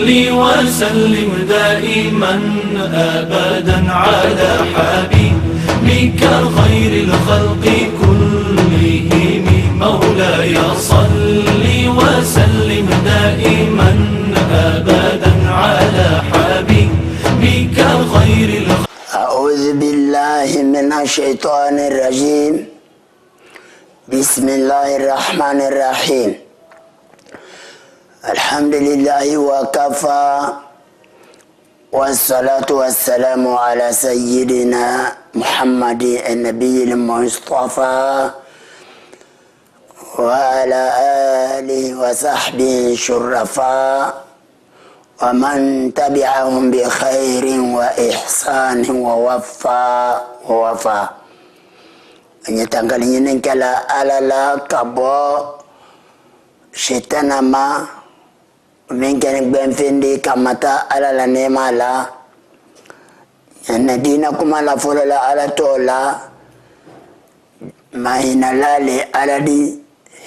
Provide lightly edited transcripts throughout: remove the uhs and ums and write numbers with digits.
وسلم دائما أبدا على حبيبك خير الخلق كلهم مولاي صل وسلم دائما أبدا على حبيبك خير الخلق. أعوذ بالله من الشيطان الرجيم. بسم الله الرحمن الرحيم. الحمد لله وكفى والصلاة والسلام على سيدنا محمد النبي المصطفى وعلى آله وصحبه الشرفاء ومن تبعهم بخير وإحسان ووفى أن يتنقلين كلا على لا كبو شيطان ما من كان بنفندي كمتا على لا نيما لا أن دينكم على فللا على تولا ما هنا لالي على دي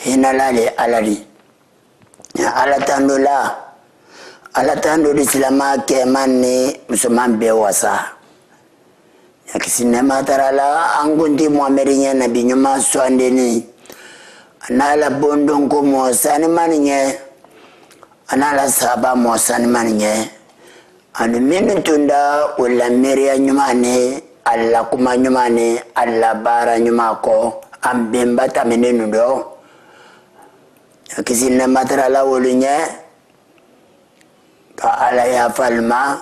هنا لالي على دي على تندولا على تندو دي سلما كماني مسلمان بيواسا yakisine matarala angundi muamerinya nabi nyuma swandeni anala bondongo mosani maninye anala saba mosani maninye anu minu tunda wala meria nyumane alla kuma nyumane alla bara nyumako ambemba tamenenu do yakisine matarala wolunya ka ala ya falma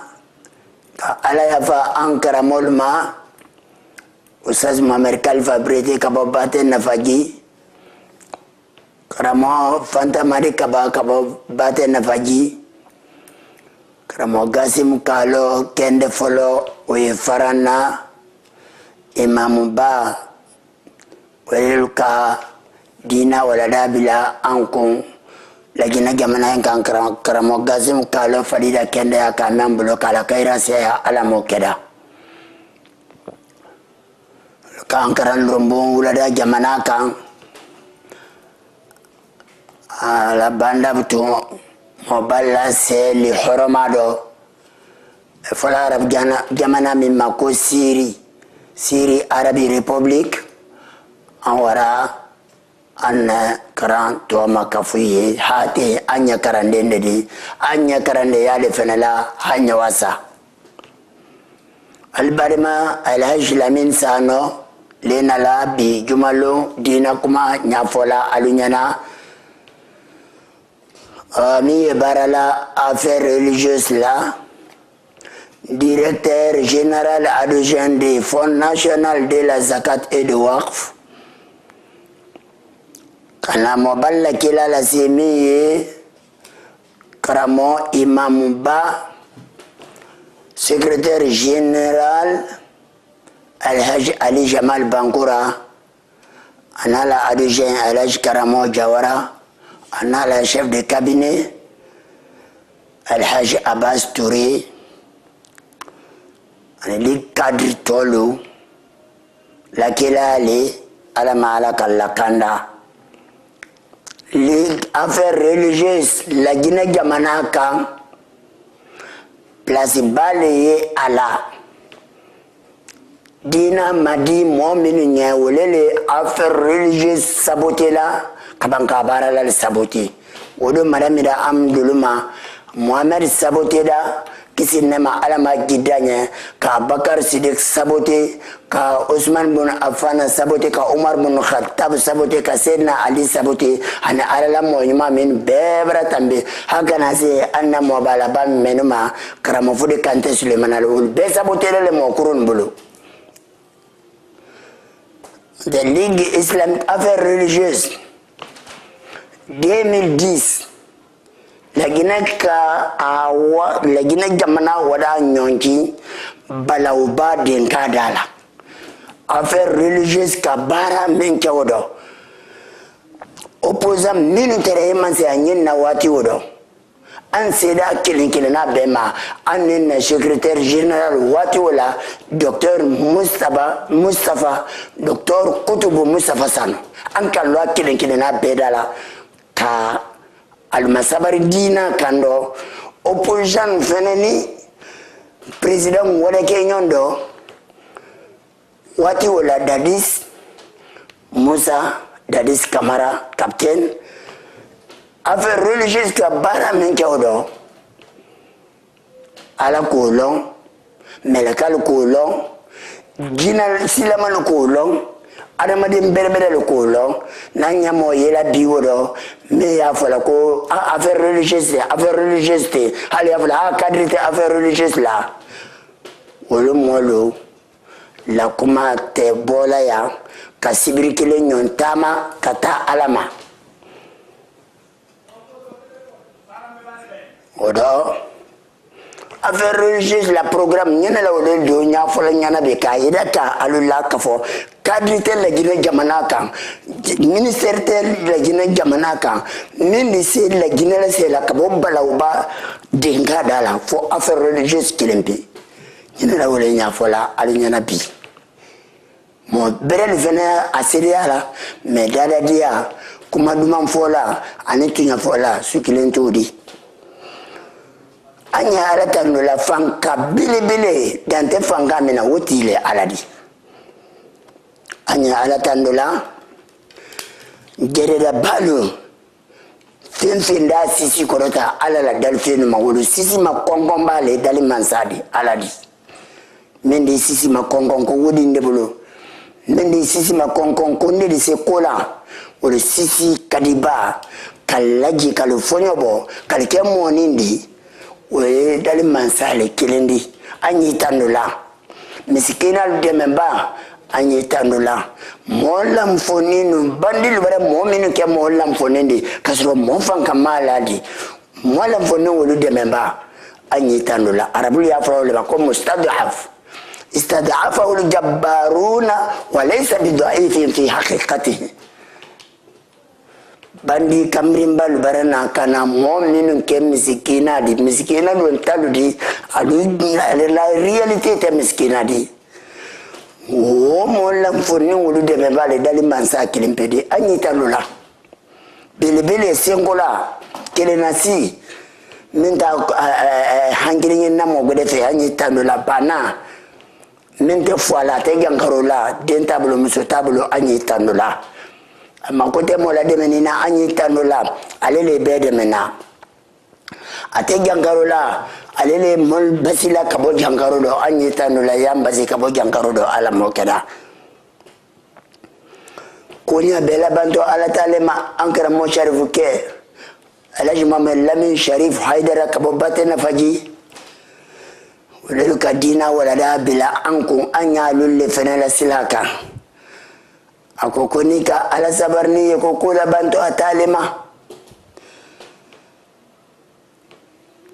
ka ala ya fa ankara molma Ustaz Muhammad Khalifa Brete kababate nafaji karamo Fanta Mari kababate nafaji karamo Gasim Kalo Kende Folo Oye Farana Imam Ba Welka Dina Waladabila Ankon Lagina Gamana yang karamo Gasim Kalo Fadida Kende ya kamambulo kala kaira saya alamo keda Kangkaran rombong ulada jamana kang ala banda betul mobala se li horomado fola arab jamana min mako Siri Arabi Republic awara anna karan to makafuye hate anya karande ndedi anya karande yale fenala hanya wasa albarima alhaj lamin sano lena la bi jumalo dina kuma nyafola alunyana mi barala affaires religieuses la directeur général adjoint du Fonds national de la zakat et de waqf kana moballa kila la semi karamo imam ba secrétaire général Al-Hajj Ali Jamal Bangoura, Anala adjoint Al-Hajj Karamo Jawara, Anala chef de cabinet Al-Hajj Abbas Touré, Anali Kadri Tolu, Lakila Ali Alamala Kalakanda. Les affaires religieuses, la Guinée Yamanaka, place balayée à la Dina madi mominu nya wolele affaire religieuse saboté la kabanka barala le saboté wodo madamida amduluma Muhammad saboté da kisinema alama gidanya ka Bakar Siddiq saboté ka Osman bin Affan saboté ka Umar bin Khattab saboté ka Sayyidina Ali saboté ana alala moyuma min bebra tambe hakana se anna mobala bam menuma karamo fude kante Suleiman al be saboté le mo kurun bulu. The Ligue Islamique Affaires Religieuses 2010 la Guinée jamana wada nyonki balauba den kadala affaires religieuses ka bara men kewdo opposant militaire emanse anyin na wati wodo an seda kilin na bema an secrétaire général wati wala docteur Mustafa docteur Kutubu Mustafa Sano an kan lo kilin na bedala ka almasabari dina kando opposition Jean Feneni président wala kenyondo wati wala Dadis Musa Dadis Kamara capitaine affaire religieuse ka bara men kewdo ala kolon melakal kolon jinal silaman kolon adamaden berbere le kolon nanya mo yela biwodo me ya fala ko affaire religieuse te hali ya fala cadre te affaire religieuse la wolo molo la kuma te bola ya kasibiri kile nyontama kata alama odo affaire religieuse la programme nyana la wolo do nya fola nyana be ka yidata alula kafo cadre te la gine jamana kan ministère te la gine jamana kan ministère la gine la c'est la kabo balauba denga dala fo affaire religieuse kilempi nyana la wolo nya fola alinyana bi mo berel vene asiriala me dada dia kuma duma fola anitunya fola sukilentudi anya ala tanu la fanka bile dante fanga mena wotile aladi anya ala tanu la gereda balu finda sisi korota ala la dalfinu mawulu sisi makongomba le dali mansadi aladi mendi sisi makongong ko wodi ndebulu mendi sisi makongong ko ndedi se kola wala sisi kadiba kalaji kalifonyobo kalikemo nindi we dali mansale kilendi anyi tanula misikina de memba anyi tanula mola mfoninu bandil bare mominu ke mola mfonindi kasro monfan kamaladi mola mfoninu wolu de memba anyi tanula arabul ya fawle ba ko mustad'af istad'afa wal jabbaruna wa laysa bid'aifin fi haqiqatihi bandi kamrimba lubarana kana mominu ke misikina do taludi alu la réalité te misikina di o molla fonni wulu de me bale dali mansa kilimpedi anyi talula bele sengola kelenasi minta hangirin na mo gode fe anyi talula bana minte foala te gankarola den tablo muso tablo anyi talula makote mola de menina anyi tanula alele bede mena ate jangarola alele mol basila kabo jangarodo anyi tanula yambasi kabo jangarodo ala mokeda konya bela banto ala talema ankara mo sharifu ke alaji mamel lamin sharif haidara kabo batena faji wala kadina wala da bila ankun anya lulle fenala silaka akokonika ala sabarni yekokula bantu atalema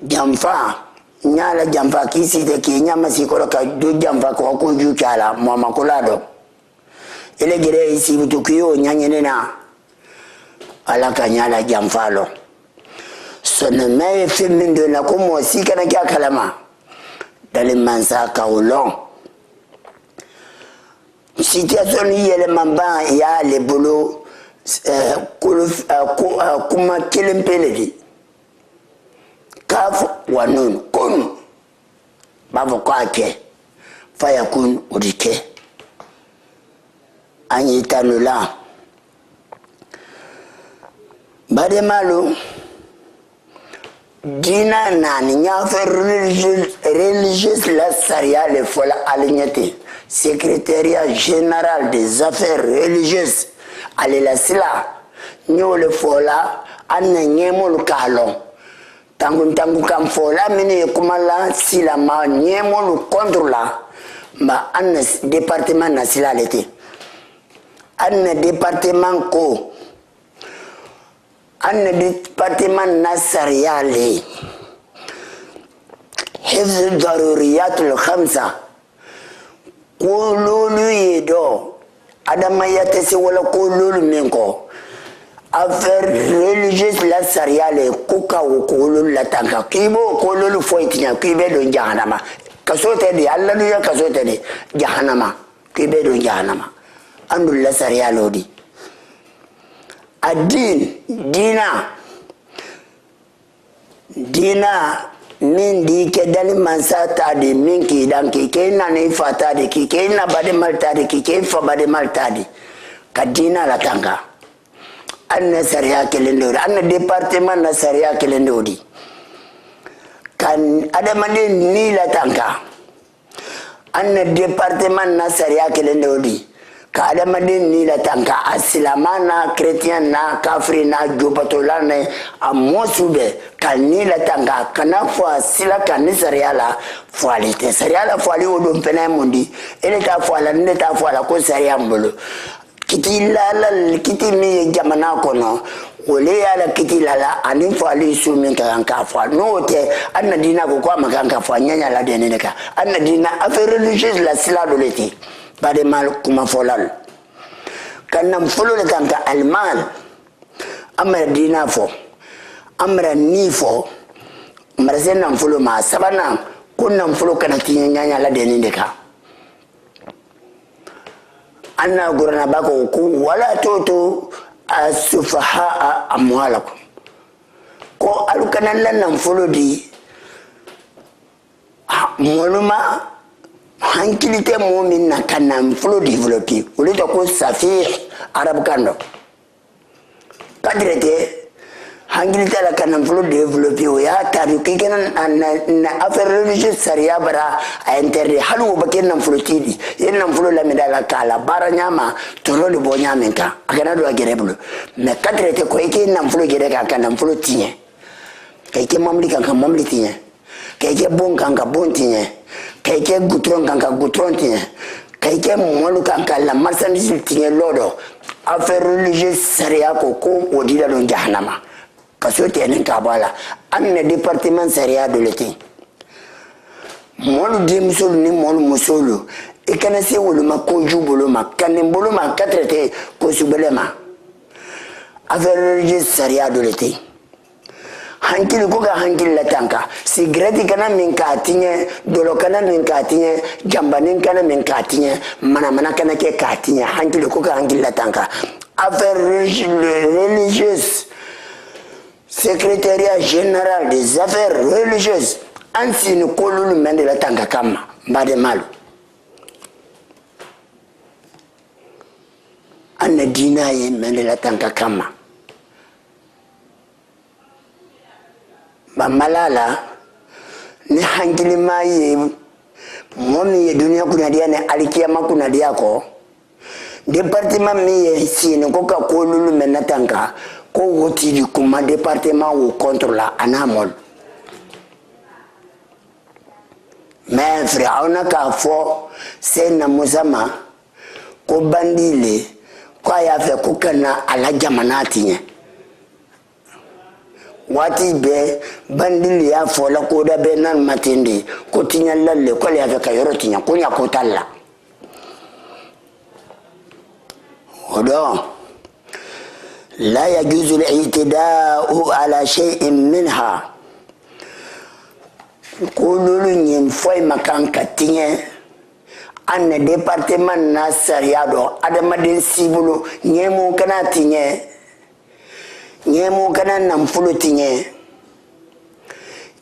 jamfa nyala jamfa kisi de kinyama sikolo ka do jamfa ko ko jukala mama kolado ile gere isi butukiyo nyanyenena ala kanyala jamfalo soneme fimindo na komo sikana kya kalama dale mansa kaulon situation yele mamba ya le bolo kuma kelempeledi kaf wanun kun bavo kwake faya kun udike anyi tanula bade malu dina nani nyafe religieuse la saria le fola alignete secrétariat général des affaires religieuses alela sila nyole fola anne nyemol kalon tangu kam fola mini kumala sila ma nyemol contre la ma anne département na sila lete anne département ko anne département nasariale hifz daruriyatul khamsa kololu yedo adama yatesi wala kololu menko affaire religieuse la sariale kuka kololu la tanka kibo kololu foitinya kibe do jahannama kasote di Allah ya kasote di jahannama kibe do jahannama andul la sariale odi adin dina min di ke dali mansa tadi min ki dan ki ke na ni fatadi ki ke na bade mal tadi ki ke fa bade mal tadi kadina la tanga anna sariya kelendori anna departement na sariya kelendori kan adamade ni la tanga anna departement na sariya kelendori ka adamade ni la tanga asilama na chrétien na kafri na jopatola ne amosube kan ni la tanga kana fo asila kan ni sariya la fo alite sariya la fo ali odon pena mundi ele ta fo ala ne ta fo ala ko sariya mbolo kiti lala kiti mi jamana kono ole ala kiti lala ani fo ali sumi kan ka fo no te anna dina ko kwa makan ka fo nyanya la de ne ka anna dina affaire religieuse la sila do leti bade mal kuma folal kanam folo le kanka almal amra dina fo amra ni fo amra zenam folo ma sabana kunam folo kana tinyanya la de ne ka anna gurana bako ku wala toto asufaha amwalakum ko alukanan lan nam folo di moluma hankilite mu'min na kanam folo developer ulito ko safih arab kando kadrete hankilite la kanam folo developer ya tabi kikenan na affaire religieuse sariya bara a interdit halu baken nam folo tidi yen nam folo la medala kala bara nyama toro le bonya menka akana do agereblo me kadrete ko eke nam folo gere ka kanam folo tinye keke mamli kan mamli tinye keke bon kan bon tinye keke gutron kan gutron tinye keke molu kan la marchandise tinye lodo affaire religieuse sariya ko odila don jahannama kaso tenen kabala anne département sariya do leti molu dimsulu ni molu musulu ikana se wolu makoju bolo makane bolo makatrete ko subelema affaire religieuse sariya do leti hankili ko ga hankili la tanka sigreti kana min ka tinye dolo kana min ka tinye jambanin kana min ka tinye mana kana ke ka tinye hankili ko ga hankili la tanka affaire religieuse secrétariat général des affaires religieuses ansini kolulu mende la tanka kama mbade malu anna dina ye mende la tanka kama malala ni hankili maye momi ye dunia kuna dia ne alikiyama kuna dia ko département mi ye sini ko ka kolulu menatanga ko woti di kuma département wo contrôle anamol mais Firauna ka fo sena musama ko bandile ko ya fe ko kana ala jamanati nye wati be bandili ya fola ko da be nan matindi ko tinya lalle ko ya fe kayoro tinya ko nya ko talla odo la yajuzu al-i'tida'u ala shay'in minha kululu nyim foy makanka tinya anne département na sariado adamadin sibulu nyemu kana tinya nyemo kana namfulo tinye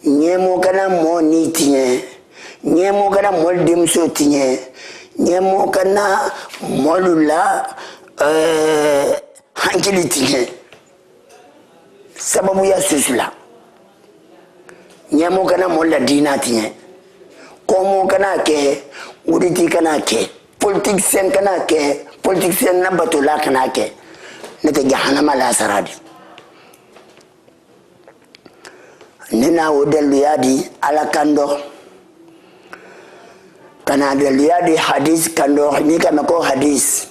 nyemo kana moni tinye nyemo kana moldimso tinye nyemo kana molula hankili tinye sababu ya susula nyemo kana molla dina tinye komo kana ke uriti kana ke politicien kana ke politicien na batula kana ke nete jahannama la saradi nina wodelu yadi ala kando kana delu yadi hadis kando ni kama ko hadis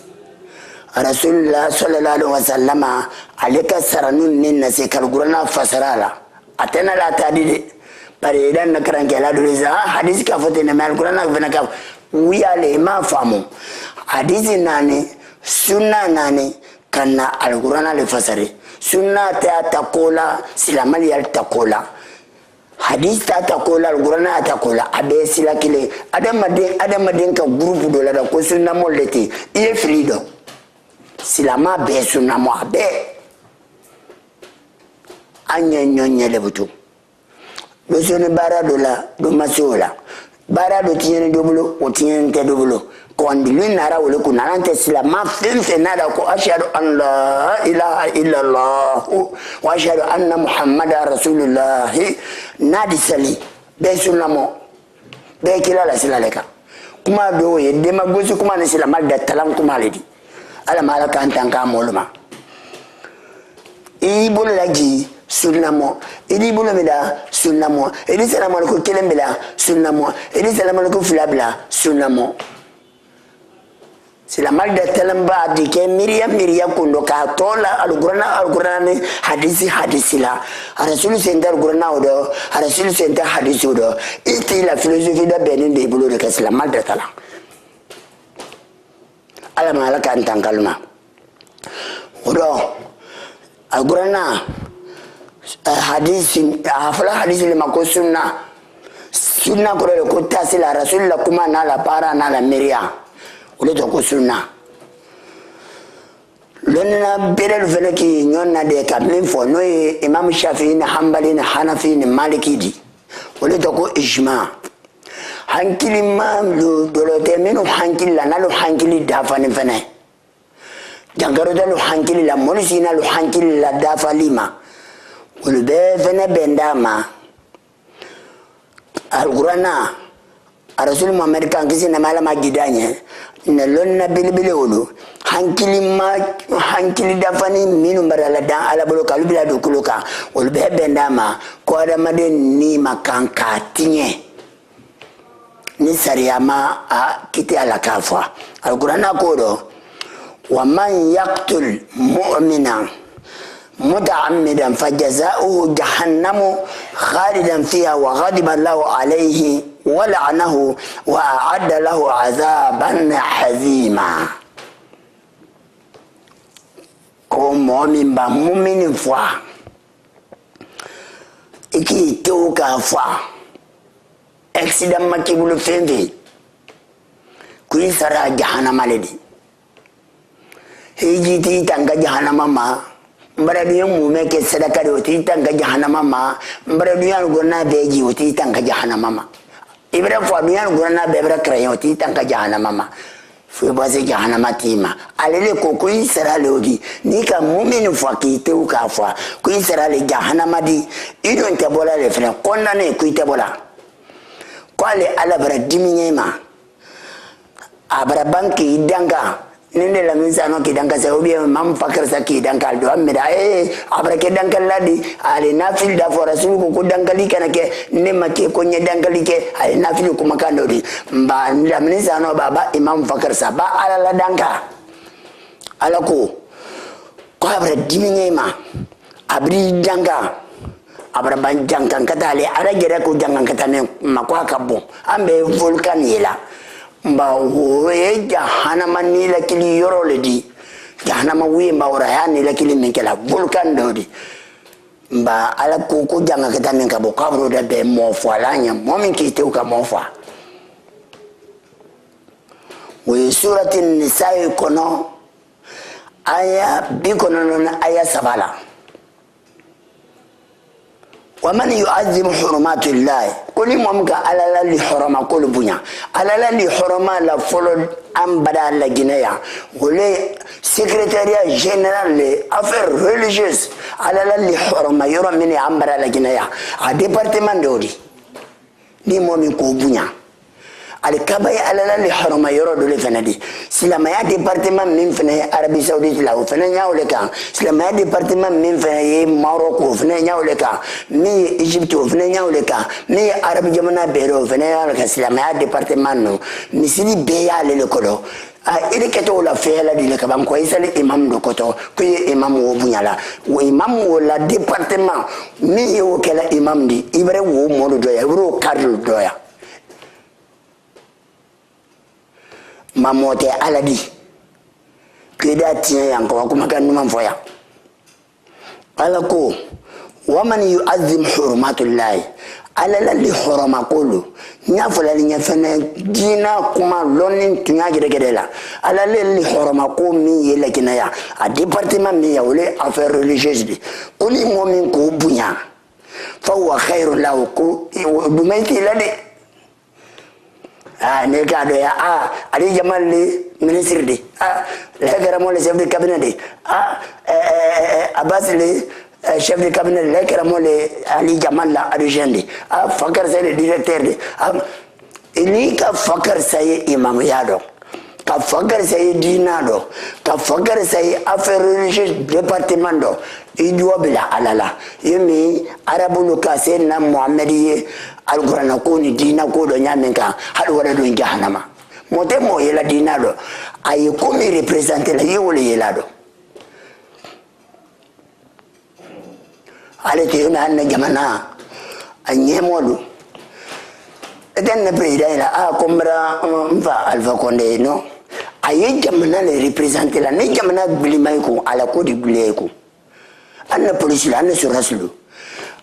rasulullah sallallahu alaihi wasallama alika saranun ninna se kalgurana fasarala atena la tadide pare idan na karanke la doliza hadis ka fote na malgurana vena ka wiya le ma famu hadisi nani sunna nani kana algurana le fasare sunna ta takola silamali al takola hadis ta takola algurana takola abe sila kile adamaden ka groupe do la ko sunna moleti e frido silama be sunna mo abe anya nyonye le butu do soni bara do la do masola bara do tiene doblo o tiene te doblo kondi lu nara wole ku narante sila ma fenfe nada ko ashhadu an la ilaha illa allah wa ashhadu anna muhammadar rasulullah nadi sali be sunamo be kila la sila leka kuma do ye demagosi kuma ne sila mal da talam kuma ledi ala mala kan tanka moluma ibul laji sunnamo idi bulu mida sunnamo idi salamu alaikum kelembila sunnamo idi salamu alaikum filabla sunnamo sila mal da talamba di ke miriya kundo ka tola alqur'ani hadisi la rasul sendar qur'ana odo rasul sendar hadisi odo iti la philosophie da benin de bulu de ka sila mal da tala ala mala kan tankalma odo alqur'ana hadisi hafla hadisi le mako sunna ko le ko tasila rasul la kuma na la para na la miriya ole to ko sunna lonna berel velaki nyonna de ka min fo no imam shafi'i na hanbali na hanafi na maliki di ole to ko ijma hankili ma lo dolote meno hankili la na lo hankili dafa ne fene jangaro da lo hankili la molisi na lo hankili la dafa lima ole be fene bendama alqur'ana rasul muhammad kan kisi na malama gidanye na lonna bilbile wolo hankili dafani minu barala dan ala bolo kalubila do kuloka wol be bendama ko adamade ni makanka tinye ni sariyama a kiti ala kafwa alqur'ana kodo wa man yaqtul mu'mina متعمدا فجزاؤه جهنم خالدا فيها وغضب الله عليه ولعنه وأعد له عذابا حزيما كم مؤمن بمؤمن فوا إكي توكا فوا أكسيدام ما كيبلو فينفي كوي سرا جهنم لدي هيجي تي تانغا جهنم ما mbara duya mume ke sadaka de oti tanga jahannama ma mbara duya gonna beji oti tanga jahannama ma ibra fo duya gonna bebra krayo oti tanga jahannama ma fu baze jahannama tima alele ko ko isra le odi ni ka mu'min fo ki te ka fo ko isra le jahannama di idon te bola le fene konna ne ku te bola ko ale ala bara diminye ma abra banki danga ninde la minsa no ki danka saudi mam fakar sa ki danka do amira abra ke danka ladi ali nafil da for rasul ko dankali kana ke ne make ko nye dankali ke ali nafil ko makando di mba la minsa no baba imam fakar sa ba ala la danka ala ko abra diminye ma abri danka abra ban jankan katale ara gere ko jankan katane makwa kabbo ambe volcan yela mba woye jahannama ni la kili yoro le di jahannama wi mba ora ya ni la kili minkela volcan do di mba ala ko janga kata men ka bo kabro da be mo falanya mo min ki te ka mo fa wi surati nisa kono aya bi kono non aya sabala ومن يعظم حرمات الله كل ممك على اللي حرم كل بنيا على اللي حرم لا فلو ام بدا لا جنيا ولي سكرتاريا جنرال افير ريليجيوس على اللي حرم يرى من ام بدا لا جنيا ا ديبارتمان دودي ني مومي كو بنيا alikabai alala li harama yoro dole fenadi silama ya departement min fene Arabie Saoudite la fene nyaawle kan silama ya departement min fene Morocco fene nyaawle kan mi Egypte fene nyaawle kan mi Arab jamana bero fene nyaawle kan silama ya departement no misiri be ya le kodo ile keto la fela dile ka ban ko isale imam do koto ko imam wo bunyala wo imam wo la departement mi wo kala imam di ibre wo modo do ya bro kadro do ya mamote aladi kida tiya yanko kuma kan numan foya alako waman yu'azzim hurmatullahi alala li hurama qulu nya fulali nya fana dina kuma lonin tunya gede la alala li hurama ko mi yela kinaya a département mi ya wole affaire religieuse di oni momin ko bunya فهو خير له بميتي لدي نيكادو يا علي جمال لي منسر دي لا كرامو لي شيف دي كابينه دي عباس لي شيف دي كابينه لا كرامو لي علي جمال لا ارجان دي فكر سي ديريكتور دي إني كفكر سي إمام يادو كفكر سي دينادو كفكر سي أفر ريليجيوس ديبارتمان دو إدوا بلا على يمي عربو كاسين محمدي القرآن كوني دينا كودو نيامنكا هل ولدو جهنم موتمو يلا دينادو أي كومي ريبريزنتي لا يولي يلادو على تيونا أن جمانا أنيمودو dan president la kombra mfa Alpha Condé no aye jamana le représenter la ne jamana bilimay ko ala ko di bilay ko anna police la anna suraslu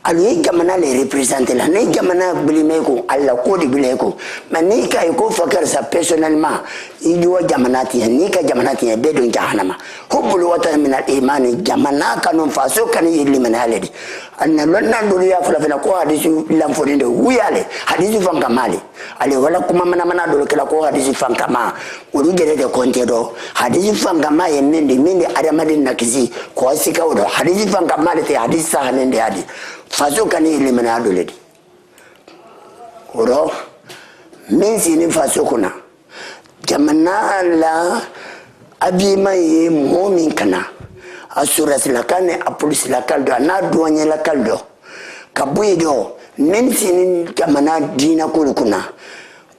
aye jamana le représenter la ne jamana bilimay ko ala ko di bilay ko mani kay ko fakar sa personnellement idiwa jamana ti ni ka jamana ti be don jahannama hubbul watan min al iman jamana kanun faso kan yili man haledi anna lonna duniya fula fina ko hadisu lamfodinde wuyale hadisu fankamali ale wala kuma mana dole kala ko hadisu fankama ulu gere de kontedo hadisu fankama yemende adamadin nakisi ko sika wodo hadisu fankamali te hadisu sahanende hadi faso kan yili man haledi oro min sini faso kuna jamana la abima ye momin kana asura silakane apulis lakaldo na duanye lakaldo kabuido mensini jamana dina kulukuna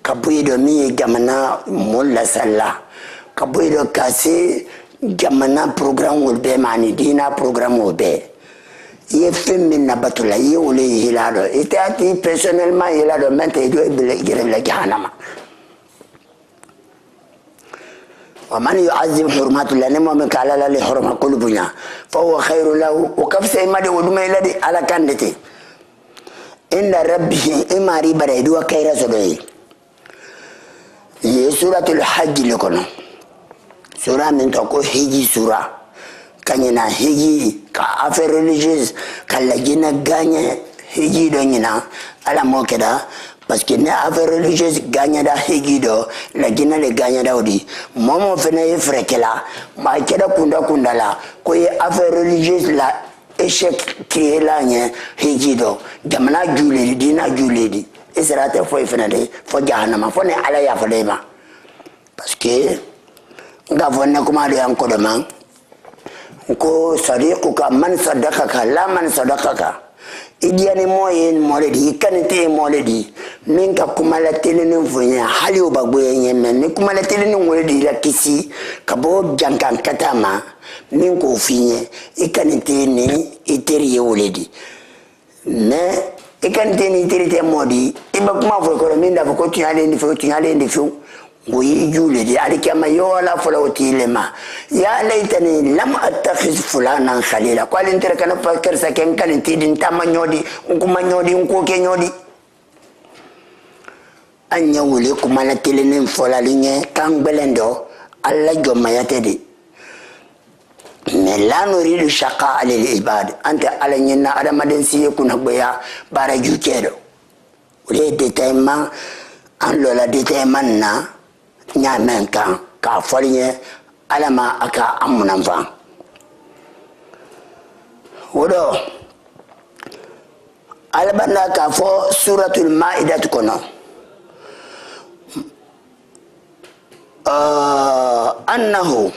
kabuido mi jamana mulla salla kabuido kasi jamana program wolbe mani dina program wolbe ye femmin na batula ye wole hilado itati personnellement hilado mente do bele gere la jahanama ومن يعظم حرمات الله نمو من كالا للي حرمة كل بنا فهو خير له وكف سيمادي ودمي لدي على كاندتي إن ربه إما ريبا ريدوا كيرا سبعي سورة الحج لكنا سورة من تقول هجي سورة كانينا هجي كافر ريليجيوس كاللجينا غاني هجي دونينا على مو كده parce que ne affaire religieuse gagne da hegido la gina le gagne da odi momo fene frekela ma keda kunda la ko ye affaire religieuse la échec qui la nye hegido jamana juledi dina juledi israte fo fene de fo jahannama fo ne ala ya fo de ma parce que nga vonne kuma de an ko de man ko sadiquka man sadaqaka la man sadaqaka idiane moyen moledi kanete moledi minka kumala telene vunya hali obagboye nyemen ni kumala telene moledi la kisi kabo jankan katama minko finye ikanete ni iteri woledi mais ikanete ni iteri te modi iba kuma fo ko minda fo ko tiale ndi fo ngoyi jule di alikama yola fola utilema ya laitani lam attakhiz fulana khalila kwali intera kana fakir saken kan tidin tamanyodi kuma nyodi ko ke nyodi anya wule kuma la telenen fola linye kan belendo alla jomma yatedi la nuridu shaqa lil ibad anta ala nyina adamaden siye kuna boya bara jukedo ule detailement an lola detailement na nyamen kan ka folinye alama aka amunan fa wodo albanda ka fo suratul maidah kono annahu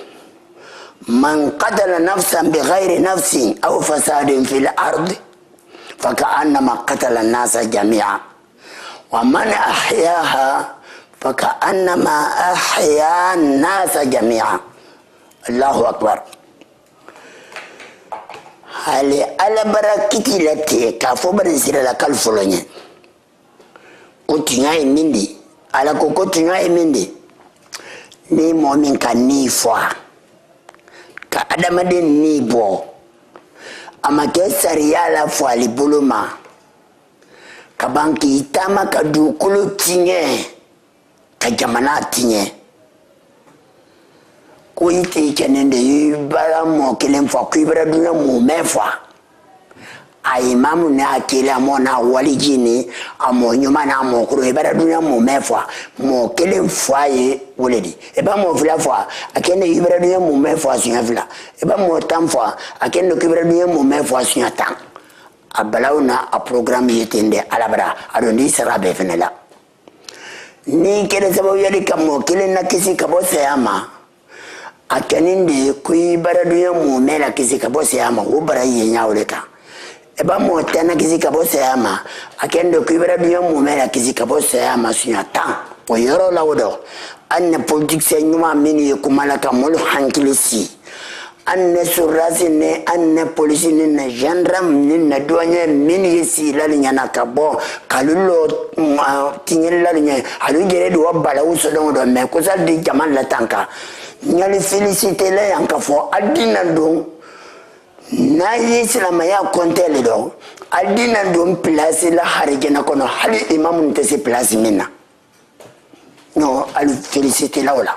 man qatala nafsan bighairi nafsin aw fasadin fil ardi faka'annama qatala an-nasa jami'a wa man ahyaha فكأنما أحيا الناس جميعا الله أكبر هل على بركتي لتي كافو برنسير لك الفلوني كتنعي مندي على كتنعي مندي ni momin ka ni fwa ka adamade ni bo amake sariala fwa libuluma ka banki itama ka dukulu tinye ka jamana tinye ko yite kenende bara mo kelen fa ku bara dunya mo mefa a imamu na kila mona walijini amo nyuma na amo kuro ibara dunia mo mefwa mo kele fwaye woledi eba mo vla fwa akene ibara dunia mo mefwa sunya vla eba mo tamfwa akene ibara dunia mo mefwa sunya tan abalauna a programme yetende alabara adondi sara be fenela ni kele sababu yali kamo kele na kisi kabose ama akeninde kui ibara dunia mo mela kisi kabose ama ubara yenya oleka eba mo tana kisi kabose ama akendo kuibara dunia mumela kisi kabose ama sunya tan o yoro lawdo anne politique se nyuma mini yekumala ka molu hankilisi anne surasi ne anne police ne gendarme ne na douanier mini yesi la nyana ka bo kalulo tingel la nya alu gere do bala uso do me ko sal di jaman la tanka nyali féliciter la yanka fo adina do na yi silama ya kontele do adina do place la harigena kono hali imam ntese place mina no al féliciter la wala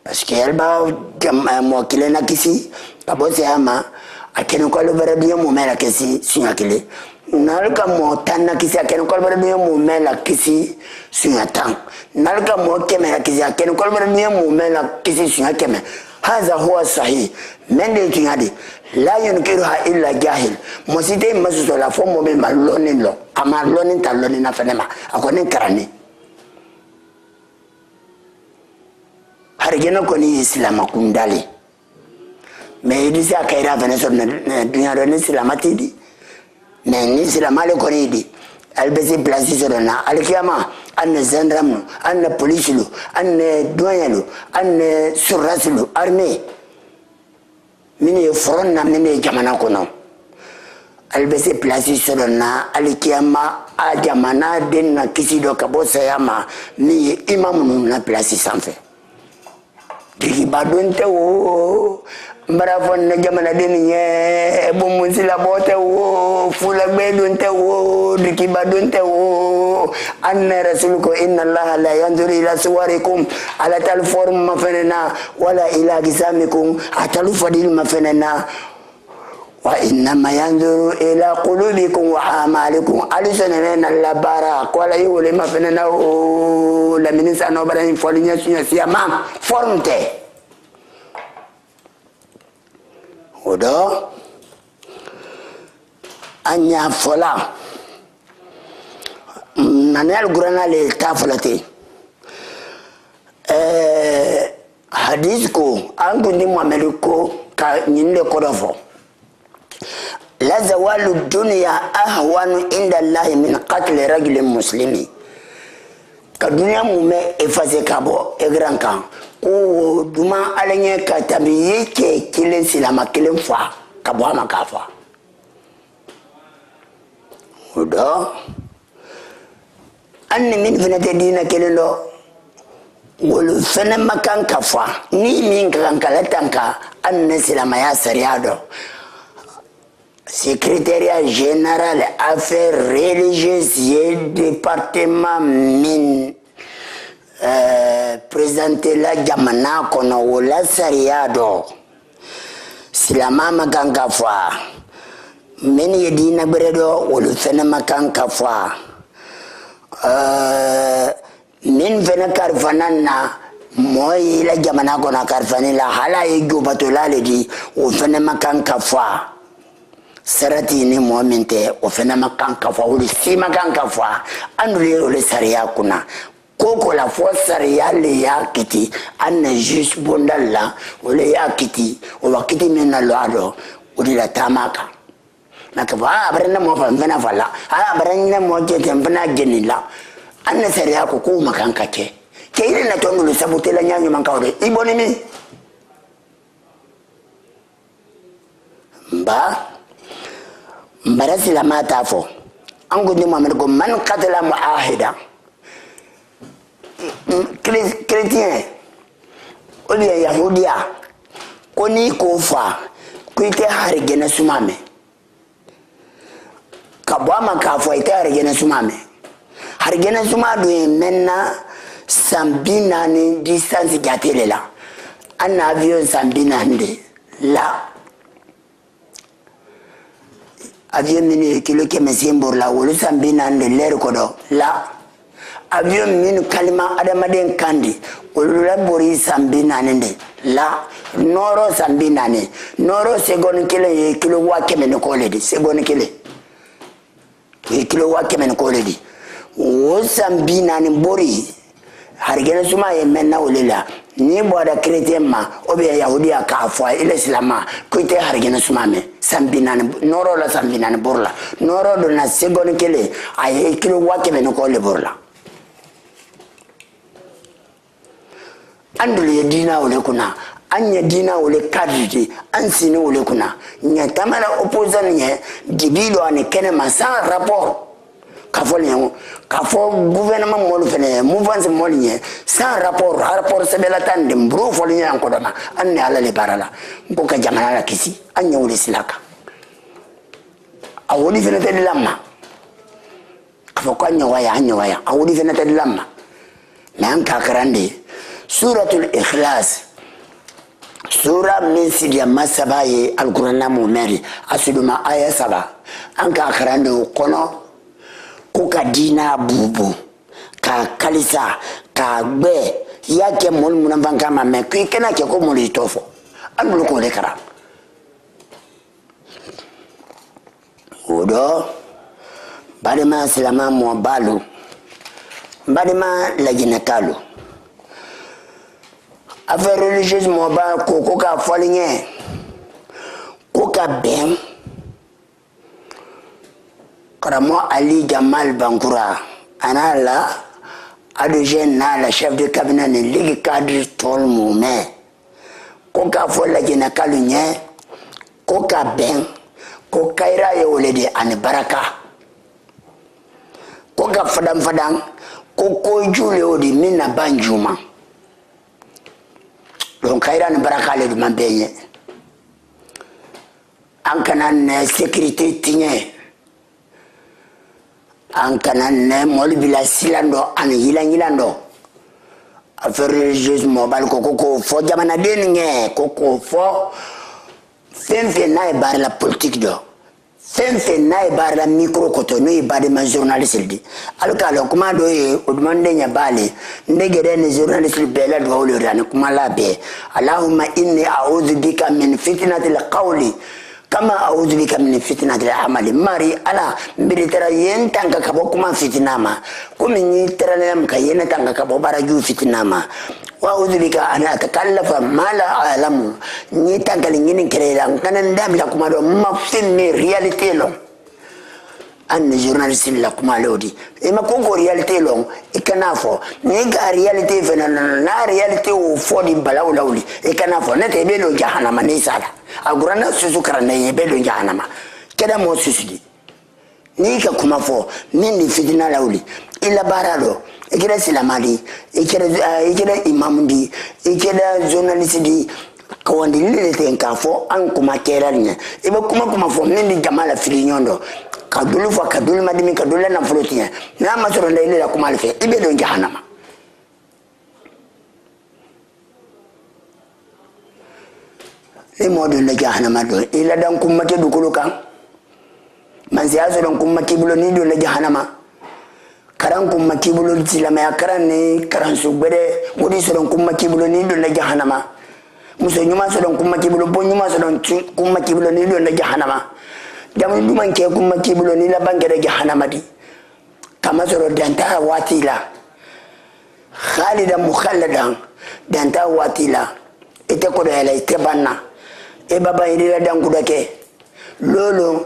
parce que elle ba mo kile na kisi kabose ama akene ko le baradia mo mela kisi sunya kile nalka mo tanna kisi akene ko le baradia mo mela kisi sunya tan nalka mo keme kisi akene ko le baradia mo mela kisi sunya keme هذا هو الصحيح من الجهاد لا ينكرها إلا جاهل مسيتي مسوس لا فم من مالون لو أما لون تلون نفنما أكون كراني هرجنا كوني إسلام كندالي ما يدرس أكيرا فنسون الدنيا رن إسلام تيدي من إسلام على كوني دي albesi place sorona alkiyama anne gendarme anne police lu anne douanier lu anne surras lu armée mini fronna mini jamana kono albesi place sorona alkiyama a jamana denna kisido kabosa yama ni imam na place sanfe digi badonte wo mbarafon na jamana denye bumusila bote wo fula bedonte wo digi badonte wo anna rasuluko inna allaha la yanzuru ila suwarikum ala tal form mafenena wala ila gisamikum atalu fadil mafenena wa innama yanzuru ila qulubikum wa amalikum alisanena la bara wala yule mafenena la minisa no bara infolinya sunya siama formte odo anya fola nanel gurana le taflati hadith ko angu ni muhammad ko ka nyinde ko dofo la zawalu dunya ahwanu inda allah min qatl rajul muslimi ka dunya mume efase kabo egrankan ko duma alenye ka tabi yake kilen silama kilen fa kabo amakafa odo anni min fenete dina kelelo wolu fene makan kafa ni min kan kala tanka anne silama ya sariado secrétariat général affaires religieuses et département min présenté la jamana kono wala sariado silama makan kafa min yedina beredo wolu fene makan kafa min fena karfanan na moy la jamana ko na karfani la hala yigo batolale di o fena makan kafa sarati ni momente o fena makan kafa o si makan kafa anule o le saria kuna koko la fo saria le yakiti anne juste bondalla o le yakiti o wakiti mena lado o la tamaka nakaba abrana mo fa fena fala abrana mo je tempana genila anna sariya ko ko makanka ke ile na tongulu sabutela nyanyo mankawde iboni mi mbarasi la matafo ango ni muhammad ko man qatala muahida chrétien oli yahudia koni ko fa kuite harigena sumame kabwa makafo ite harigena sumame harigena suma do menna sambina ni distance gatele la an avion sambina nde la avion mini kilo keme simbur la wolu sambina de ler kodo la avion mini kalima adamaden kandi wolu la bori sambina nende la noro sambina ne noro segon kile kilo wa keme ne koledi segon kile kilo wa keme ne koledi wo sambina ne bori harigena suma ye menna wolila ni boda chrétien ma obe yahudi aka fo ile islama ko te harigena suma me sambina noro la sambina ne borla noro do na segon kele ay kilo wake me ko le borla andul ye dina wole kuna anya dina wole kadri ansini wole kuna nya tamala opposant nye dibilo ane kene ma sans rapport kafo gouvernement mol fene mouvance mol nye sans rapport sebela tan de mbro fo nya ko dama anne ala le barala mboka jamana la kisi anya wole silaka awoni fene te lamma kafo ko anya waya awoni fene te lamma nan ka karande suratul ikhlas sura min sidia masabaye alqur'ana mo meri asuduma aya saba an ka karande kono kuka dina bubu ka kalisa ka gbe yake mol munamba kama me kena ke ko moli tofo andul ko le kara odo badema salama mo balu badema lajina kalu affaire religieuse mo ba ko ka folinye ko ka ben Karamo Ali Jamal Bankura anala adogène na la chef de cabinet ne ligue cadre tol moumé koka fola jina kalunye koka ben koka ira ye wolede an baraka koka fadam koko jule odi minna banjuma donc kaira ne baraka le man benye an kanan sécurité tigne an kanan mol bila silando an yilando affaire religieuse mobile koko fo jamana denenge koko fo fenfe na bar la politique do fenfe na bar la micro kotono e bar ma journaliste di alkalo kuma do e o demande nya bale ndegere ne journaliste bela do wolo ran kuma labe allahumma inni a'udhu bika min fitnatil qawli kama a'udhu bika min fitnatil amali mari ala mbitara yen tanga kabo kuma fitnama kumi ni taralam kayena tanga kabo baraju fitnama wa a'udhu bika an atakallafa ma la a'lamu ni tanga lingini kerela kana ndamira kuma do mafini reality lo an journaliste la kuma lodi e ma kongo reality lo ikanafo ni ga reality fena na reality o fodi balaw lawli ikanafo nete belo jahannama ni sala agurana susu karana yebelo jahannama keda mo susudi ni ka kuma fo min ni fitna lawli ila baralo ikira silamadi ikira imamdi ikira journaliste di kawandi lile tenkafo an kuma keranya iba kuma fo min ni jamala filinyondo kadulu fa kadulu madimi kadulu na flotinya na masoro ndele la kuma alfe ibe do jahannama le modu le jahannama do ila dan kuma te dukulu kan man siyaso don kuma kibulo ni do le jahannama karan kuma kibulo silama ya karan ni karan sugbere wodi so don kuma kibulo ni do le jahannama muso nyuma so don kuma kibulo bo nyuma so don kuma kibulo ni do le jahannama jamu duman ke kuma kibulo ni la bangere jahannama di kama soro danta watila khalidan mukhalladan danta watila ite ko dela ite banna e baba idira dan kudake lolo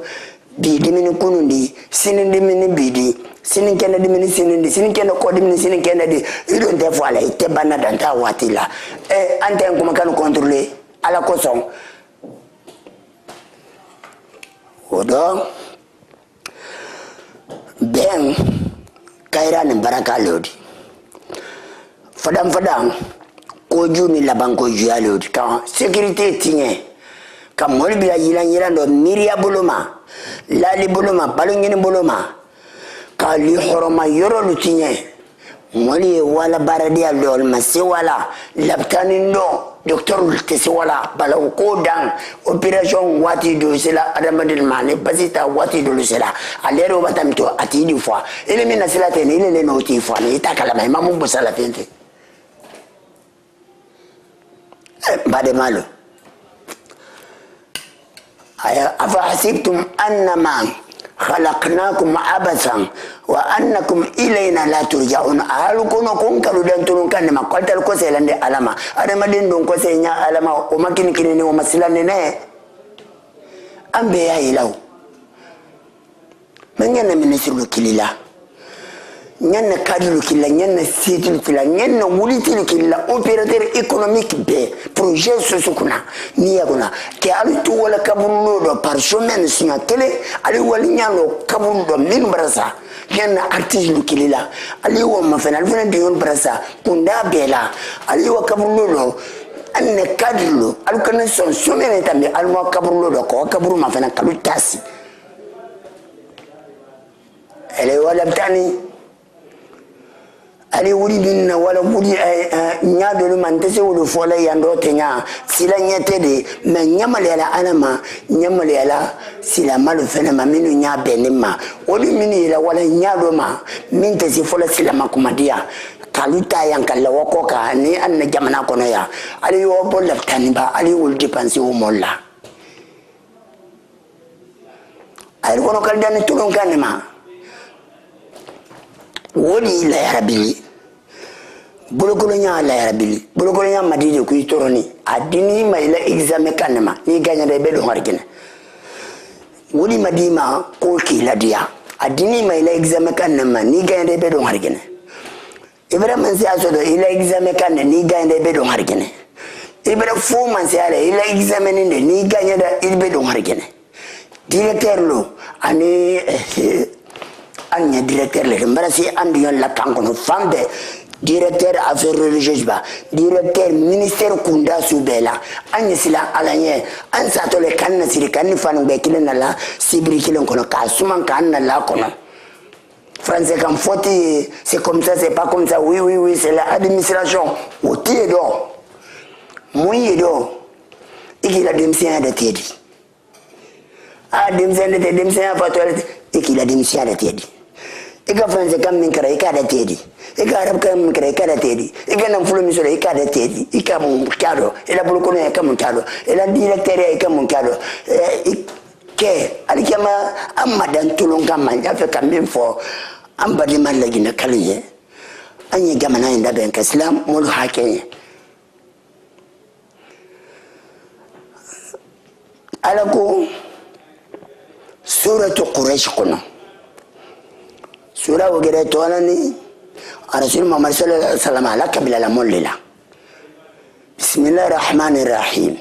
bi dimini kunundi sinin dimini bidi sinin kene dimini sinindi sinin kene ko dimini sinin kene di idon te fo ala ite banna danta watila e ante kuma kan contrôler ala ko son odo ben kaira ni baraka lodi fadam ko juni laban ko juya lodi ka sécurité tinye ka mol bila yilan do miria buluma lali buluma balungini buluma ka li horoma yoro lutinye moli wala baradi alol masi wala labtani ndo docteur tesi wala bala ko dan operation wati do sila adamadil mane basita wati do sila alero batamto atidi fois ele mina sila tene ile le noti fois ni takala mai mamu bosala fente bade malo aya afa hasibtum annama khalaqnakum abathan wa annakum ilayna la turja'un alukuno kun kalu dan turun kan ma qaltal ko selande alama adama den don ko senya alama o makini kinene o masilane ne ambe ya ilaw mengena ministru kilila nyanna kadulu kila nyanna situl kila nyanna wulitil kila opérateur économique be projet sosukuna niya kuna ke alu tu wala kabullo do par semaine signa télé ali wali nyalo kabullo do min barasa nyanna artiste kilila ali wo ma fena fena de yon barasa kunda bela ali wo kabullo do anne kadulu alu kana son semaine tambe al mo kabullo do ko kaburu ma fena kalu tasi ele wala tani ali wuri binna wala wuri nyaado lu man tese wulu fola yando tenya sila nyete de me nyamale ala anama nyamale ala sila malu fena ma minu nya benima woli mini ila wala nyaado ma min tese fola sila makumadia kaluta yang kala wakoka ni anna jamana kono ya ali yo bolla taniba ali wul dépenser o molla ay kono kal dan tulon kanema woni la yarabili bulokolonya la yarabili bulokolonya madide ku itoroni adini ma ila examen kanema ni ganya de bedo harkina woni madima ko ki ladia adini ma ila examen kanema ni ganya de bedo harkina ibrahim si aso do ila examen kanema ni ganya de bedo harkina ibrahim fu man si ala ila examen ni ganya de bedo harkina directeur lo ani anya directeur le mbarasi andi yon la kankono fambe directeur affaires religieuses ba directeur ministère kunda subela anya sila alanye ansa to le kanna siri kanni fanu be kilena la sibri kilen kono ka suman kanna la kono français comme foti c'est comme ça c'est pas comme ça oui c'est l'administration au tiedo muyedo ikila demsia de tedi demsia de demsia fa toilette ikila demsia de tedi ika France kam min kara ika da tedi ika arab kam min kara ika da tedi ika nan fulo mi so ika da tedi ika mun kado ila bulu kono ika mun kado ila directeur ika mun kado ke alikama amma dan tulun kam man jafe kam min fo am badi man la gina kaliye anye gamana inda ben islam mulu hakenye alako suratu quraish kono sura wogere tolani rasul muhammad sallallahu alaihi wasallam ala kabila la mulila bismillahir rahmanir rahim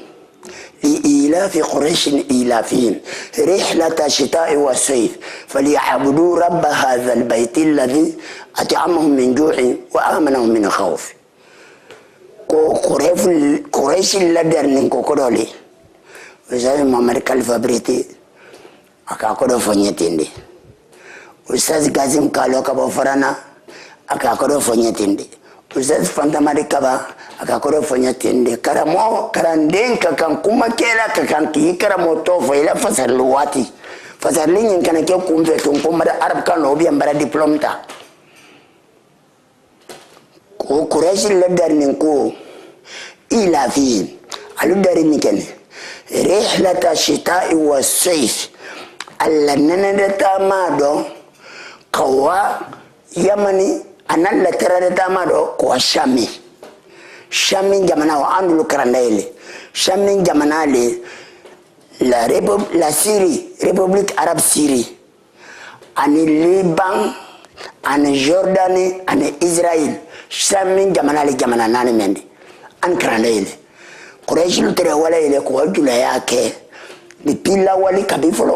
لإيلاف قريش إيلافهم رحلة الشتاء والصيف فليعبدوا رب هذا البيت الذي أطعمهم من جوع وآمنهم من خوف قريش لدر نكو كدولي وزي محمد كلفة بريتي أكاكدو فنيتيندي Ustaz Gazim Kalo kaba farana akakoro fonya tende Ustaz Fantamari kaba akakoro fonya tende karamo karanden kakan kuma kela kakan ki karamo to foila fasal luwati fasal linyin kana ke kumfe tun kuma da arab kan obi ambara diplomta ko Quraish ladar nin ko ila fi aludari nikene rihlata shita'i was-sayf allanana da tamado kawa yamani anan la terare tamado ko shami jamana wa andulu karandaile shami jamana le la Syrie République arabe Syrie ani Liban ani Jordanie ani Israël shami jamana le jamana nane mende an karandaile Quraish lu tere wala ile ko jula yake di pila wali kabi folo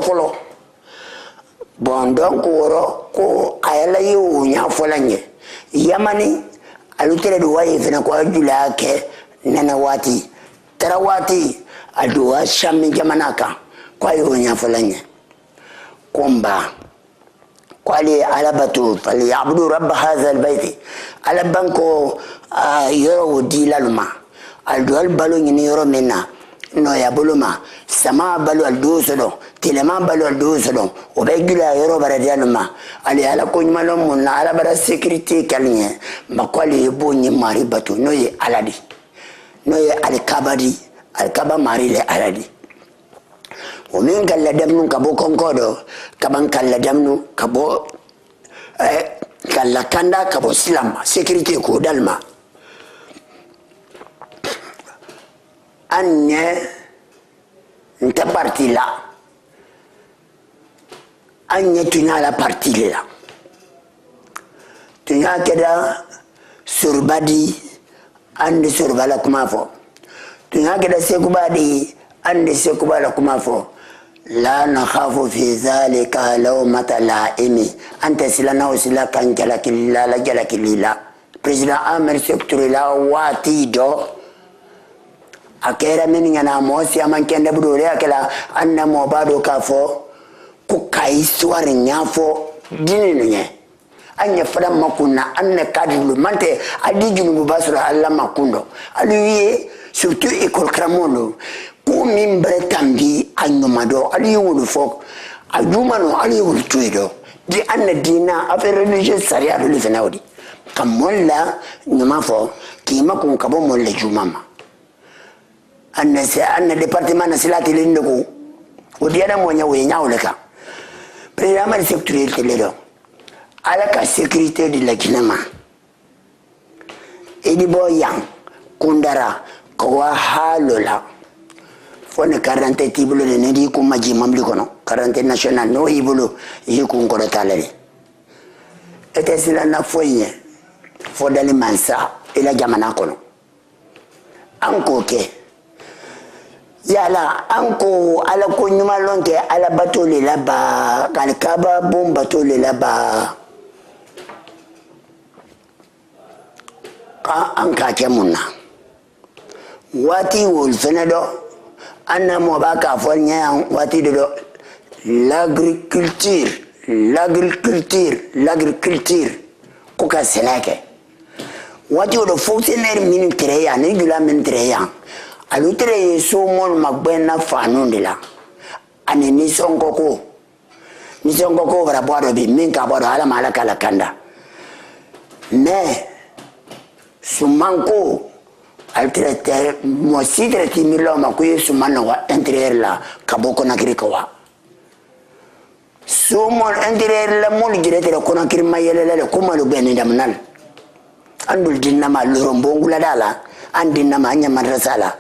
bon donc woro ko ayala yu nya folanye yamani alutere do waye fena ko ajula ke nana wati tarawati aduwa shami jamanaka kwa yu nya folanye komba kwali alabatu fali ya'budu rabb hadha albayt alabanko yoro dilaluma al dual balo ni yoro mena no ya boloma sama balo al do sodo tilema balo al do sodo o be gila yoro baradianuma ali ala ko nymalo mun ala bara sécurité kalnye makwali bo nyi mari batu no ye aladi no ye al kabadi al kaba mari le aladi o min kala damnu kabo konkodo kaban kala damnu kabo kala kanda kabo silama sécurité ko dalma anye nta parti la anye tunya la parti la tunya keda surbadi ande surbala kumafo tunya keda sekubadi ande sekubala kumafo la nakhafu fi zalika lawmata la'imi anta silana usila kan jalakilla la jalakilla president Amer secteur la wati do akera mini ngana mosi amankende budore akela anna mobado kafo ku kai suwar nyafo dini nye anya fada makuna anna kadulu mante adijunu basura alla makundo aliye surtout école kramolo ku mimbre tambi anyumado aliye wulu fok ajumano aliye wulu tuido di anna dina affaire religieuse saria do lifenawdi kamolla nyumafo kima kun kabo molle jumama anna département na silati linduko odiana monya wenya oleka président sectoriel teledo ala ka sécurité de la kinama edi boyang kundara ko halola fone 40 tibulo ne di ko maji mamli kono 40 national no ibulu yiku ngoro talale ete sila na foye fodali mansa ila jamana kono anko ke yala anko ala ko nyuma lonke ala batole laba kalkaba bom batole laba ka anka kemunna wati wol fenado anna mo baka fonya wati do l'agriculture ko ka senake wati do fonctionnaire ministère ya ni dula ministère ya alutere so mon magbena fanundila ani nisongo ko bara bodo bi minka bodo ala malaka la kanda mais sumanko altrete mo sidre timilo makuye sumana wa intérieur la kaboko na kirikawa sumon intérieur la mol direte ko na kirma yelele ko malu ben ndamnal andul dinna ma lorombo ngula dala andina ma nya madrasala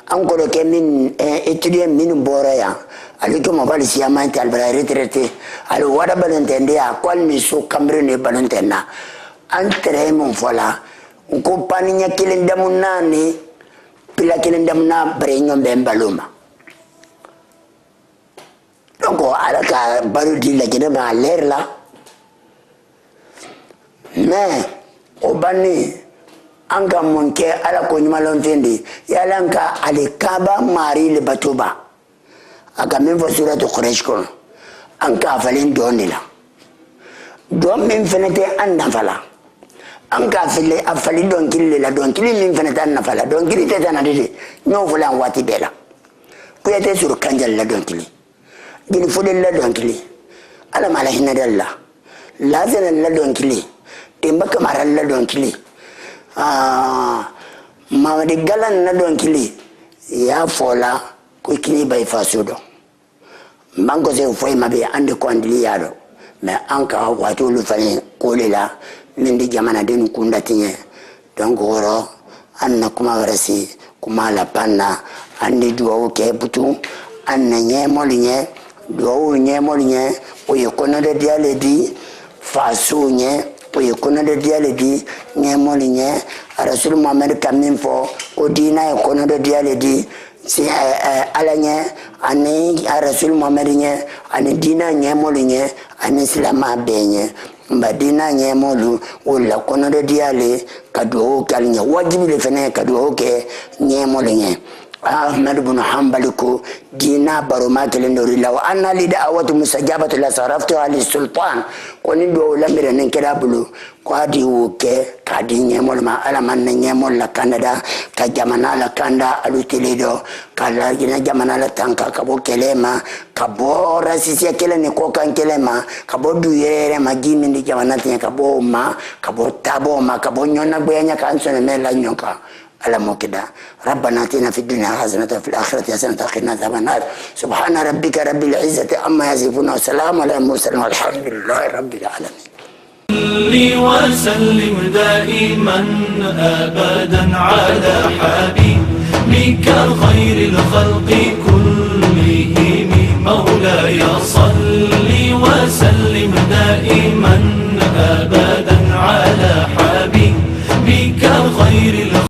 ankolo ke min étudiant min boraya aliko mo bali siama intel bra retraité al wada balentende ya kwal mi so kamre ne balentena entre mon fola ko paninya kilenda munani pila kilenda munna brenyo mbembaluma donc alaka balu di la gene ma l'air là mais obani anga monke ala ko nyumalon fendi yalanka ale kaba mari le batoba aga men fosura to quraish ko anka falen donila don men fenete anda fala anka fele afali don kille la don kille min fenete anda fala don kille teta na dede no fulan wati bela ku yete sur kanjal la don kille gini fudel la don kille ala mala hinna dalla lazana la don kille temba kamara la don kille mamadi galan na don kili ya fola ko kili bay fasudo mango se foi mabe ande ko andili yado me anka wato lu fani ko lela min di jamana den kunda tinye donc woro anna kuma warasi kuma la panna ande duwo ke butu anna nye molinye duwo nye molinye o yekono de diale di fasu nye o yekono de diale di nye molinye rasul muhammad kamin fo o dina yekono de diale di si alanye ani rasul muhammad nye ani dina nye molinye ani islama benye mbadina nye molu wala kono de diale kado kalnya wajibi le fene kado ke nye molinye أحمد بن حنبل كو دينا برومات لنور الله وأنا لدعوة مستجابة لصرفتها للسلطان كوني دو لمر نكرابلو كادي وكي كادي نيمول ما على من نيمول لكندا كجمانا لكندا ألوتيليدو كلا جمانا لتانكا كبو كلمة كبو راسيسيا كلا نكوكا كلمة كبو دويرة ما جيمي دي جمانا تنيا كبو ما كبو تابو ما كبو نيونا بيانيا كانسون ميلا نيوكا على موكدا ربنا اتنا في الدنيا حسنة في الآخرة حسنة وقنا عذاب النار سبحان ربك رب العزة عما يصفون وسلام على المرسلين والحمد لله رب العالمين. صلي وسلم دائما أبدا على حبيبك خير الخلق كلهم مولاي صلي وسلم دائما أبدا